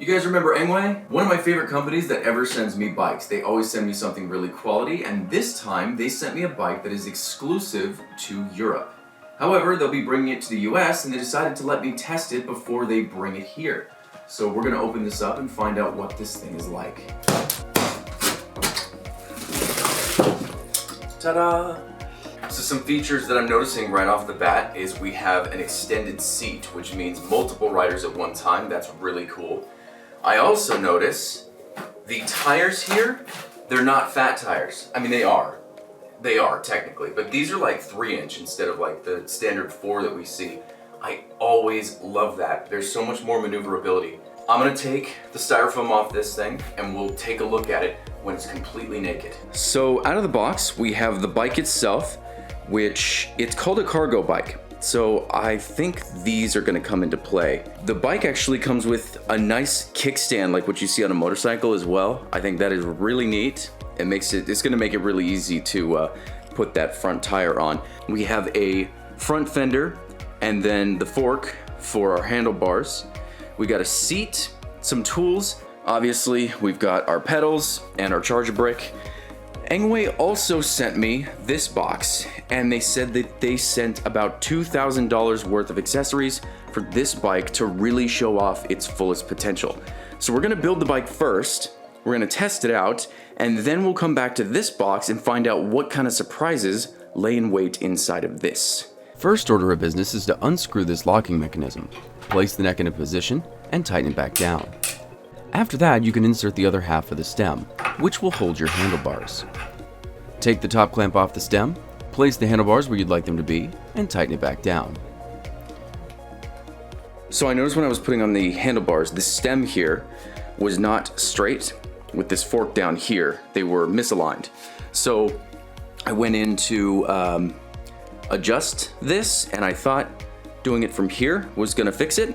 You guys remember Engwe? One of my favorite companies that ever sends me bikes. They always send me something really quality, and this time they sent me a bike that is exclusive to Europe. However, they'll be bringing it to the US, and they decided to let me test it before they bring it here. So we're gonna open this up and find out what this thing is like. Ta-da! So some features that I'm noticing right off the bat is we have an extended seat, which means multiple riders at one time. That's really cool. I also notice the tires here, they're not fat tires. I mean, they are. They are technically, but these are like 3-inch instead of like the standard 4 that we see. I always love that. There's so much more maneuverability. I'm gonna take the styrofoam off this thing and we'll take a look at it when it's completely naked. So out of the box, we have the bike itself, which it's called a cargo bike. So I think these are gonna come into play. The bike actually comes with a nice kickstand like what you see on a motorcycle as well. I think that is really neat. It's gonna make it really easy to put that front tire on. We have a front fender and then the fork for our handlebars. We got a seat, some tools. Obviously, we've got our pedals and our charger brick. Engwe also sent me this box, and they said that they sent about $2,000 worth of accessories for this bike to really show off its fullest potential. So we're gonna build the bike first, we're gonna test it out, and then we'll come back to this box and find out what kind of surprises lay in wait inside of this. First order of business is to unscrew this locking mechanism, place the neck in a position, and tighten it back down. After that, you can insert the other half of the stem, which will hold your handlebars. Take the top clamp off the stem, place the handlebars where you'd like them to be, and tighten it back down. So I noticed when I was putting on the handlebars, the stem here was not straight with this fork down here. They were misaligned. So I went in to adjust this, and I thought doing it from here was gonna fix it.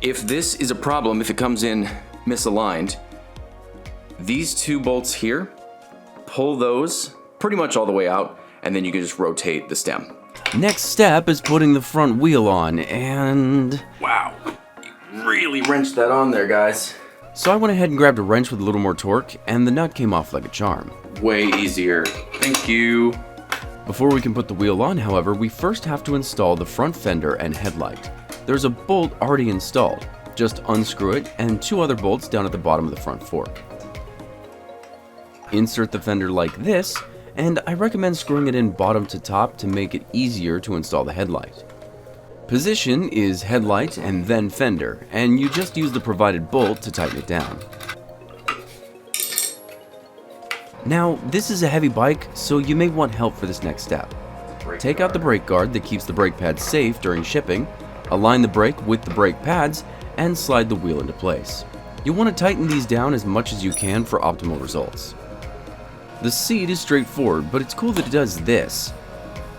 If this is a problem, if it comes in misaligned, these 2 bolts here, pull those pretty much all the way out, and then you can just rotate the stem. Next step is putting the front wheel on, and wow, you really wrenched that on there, guys. So I went ahead and grabbed a wrench with a little more torque, and the nut came off like a charm. Way easier, thank you. Before we can put the wheel on, however, we first have to install the front fender and headlight. There's a bolt already installed. Just unscrew it, and 2 other bolts down at the bottom of the front fork. Insert the fender like this, and I recommend screwing it in bottom to top to make it easier to install the headlight. Position is headlight and then fender, and you just use the provided bolt to tighten it down. Now, this is a heavy bike, so you may want help for this next step. Take out the brake guard that keeps the brake pads safe during shipping, align the brake with the brake pads, and slide the wheel into place. You'll want to tighten these down as much as you can for optimal results. The seat is straightforward, but it's cool that it does this.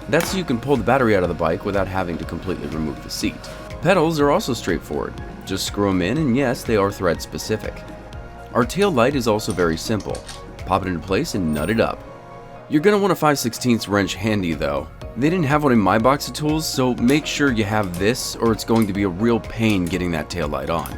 That's so you can pull the battery out of the bike without having to completely remove the seat. Pedals are also straightforward. Just screw them in, and yes, they are thread specific. Our tail light is also very simple. Pop it into place and nut it up. You're going to want a 5/16 wrench handy though. They didn't have one in my box of tools, so make sure you have this or it's going to be a real pain getting that tail light on.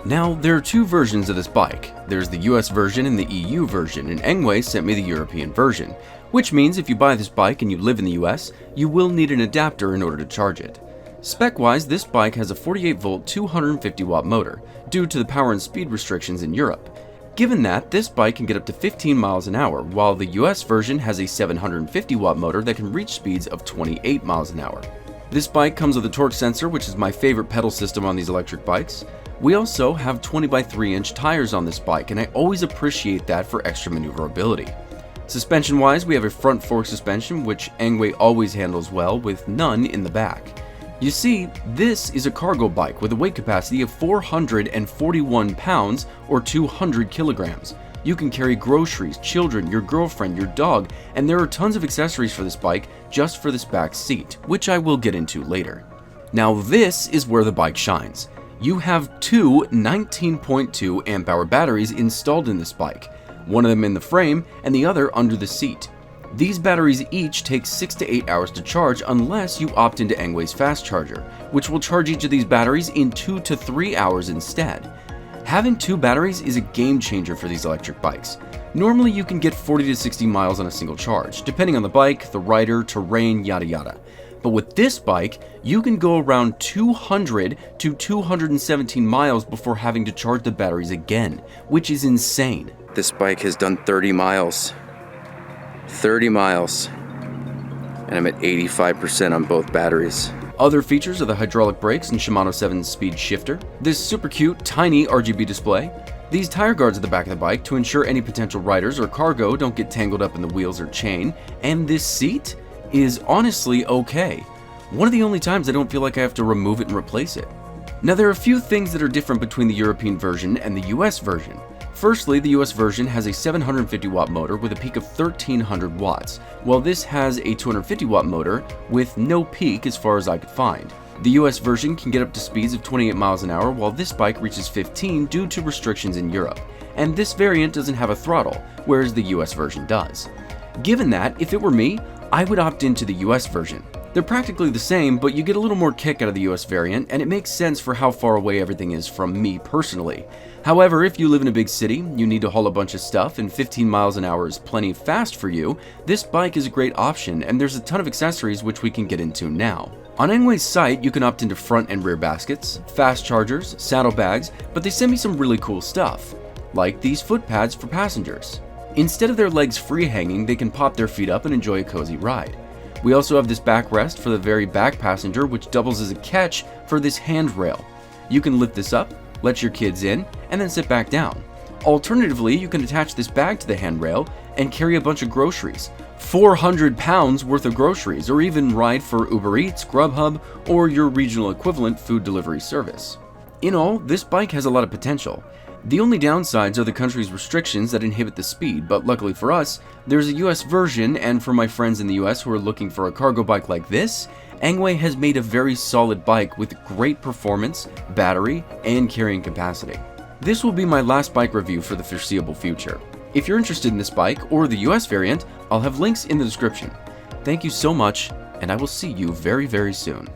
Now, there are 2 versions of this bike. There's the US version and the EU version, and Engwe sent me the European version, which means if you buy this bike and you live in the US, you will need an adapter in order to charge it. Spec-wise, this bike has a 48-volt 250-watt motor, due to the power and speed restrictions in Europe. Given that, this bike can get up to 15 miles an hour, while the US version has a 750-watt motor that can reach speeds of 28 miles an hour. This bike comes with a torque sensor, which is my favorite pedal system on these electric bikes. We also have 20x3-inch tires on this bike, and I always appreciate that for extra maneuverability. Suspension-wise, we have a front fork suspension, which Engwe always handles well, with none in the back. You see, this is a cargo bike with a weight capacity of 441 pounds or 200 kilograms. You can carry groceries, children, your girlfriend, your dog, and there are tons of accessories for this bike just for this back seat, which I will get into later. Now this is where the bike shines. You have 2 19.2 amp hour batteries installed in this bike, one of them in the frame and the other under the seat. These batteries each take 6 to 8 hours to charge unless you opt into Engwe's fast charger, which will charge each of these batteries in 2 to 3 hours instead. Having 2 batteries is a game changer for these electric bikes. Normally you can get 40 to 60 miles on a single charge, depending on the bike, the rider, terrain, yada yada. But with this bike, you can go around 200 to 217 miles before having to charge the batteries again, which is insane. This bike has done 30 miles. 30 miles. And I'm at 85% on both batteries. Other features are the hydraulic brakes and Shimano 7-speed shifter, this super cute, tiny RGB display, these tire guards at the back of the bike to ensure any potential riders or cargo don't get tangled up in the wheels or chain, and this seat is honestly okay. One of the only times I don't feel like I have to remove it and replace it. Now there are a few things that are different between the European version and the US version. Firstly, the US version has a 750 watt motor with a peak of 1300 watts, while this has a 250 watt motor with no peak as far as I could find. The US version can get up to speeds of 28 miles an hour, while this bike reaches 15 due to restrictions in Europe, and this variant doesn't have a throttle, whereas the US version does. Given that, if it were me, I would opt into the US version. They're practically the same, but you get a little more kick out of the US variant, and it makes sense for how far away everything is from me personally. However, if you live in a big city, you need to haul a bunch of stuff, and 15 miles an hour is plenty fast for you, this bike is a great option, and there's a ton of accessories which we can get into now. On Engwe's site, you can opt into front and rear baskets, fast chargers, saddlebags, but they send me some really cool stuff, like these foot pads for passengers. Instead of their legs free hanging, they can pop their feet up and enjoy a cozy ride. We also have this backrest for the very back passenger, which doubles as a catch for this handrail. You can lift this up, let your kids in, and then sit back down. Alternatively, you can attach this bag to the handrail and carry a bunch of groceries, 400 pounds worth of groceries, or even ride for Uber Eats, Grubhub, or your regional equivalent food delivery service. In all, this bike has a lot of potential. The only downsides are the country's restrictions that inhibit the speed, but luckily for us, there's a US version, and for my friends in the US who are looking for a cargo bike like this, Engwe has made a very solid bike with great performance, battery, and carrying capacity. This will be my last bike review for the foreseeable future. If you're interested in this bike or the US variant, I'll have links in the description. Thank you so much, and I will see you very, very soon.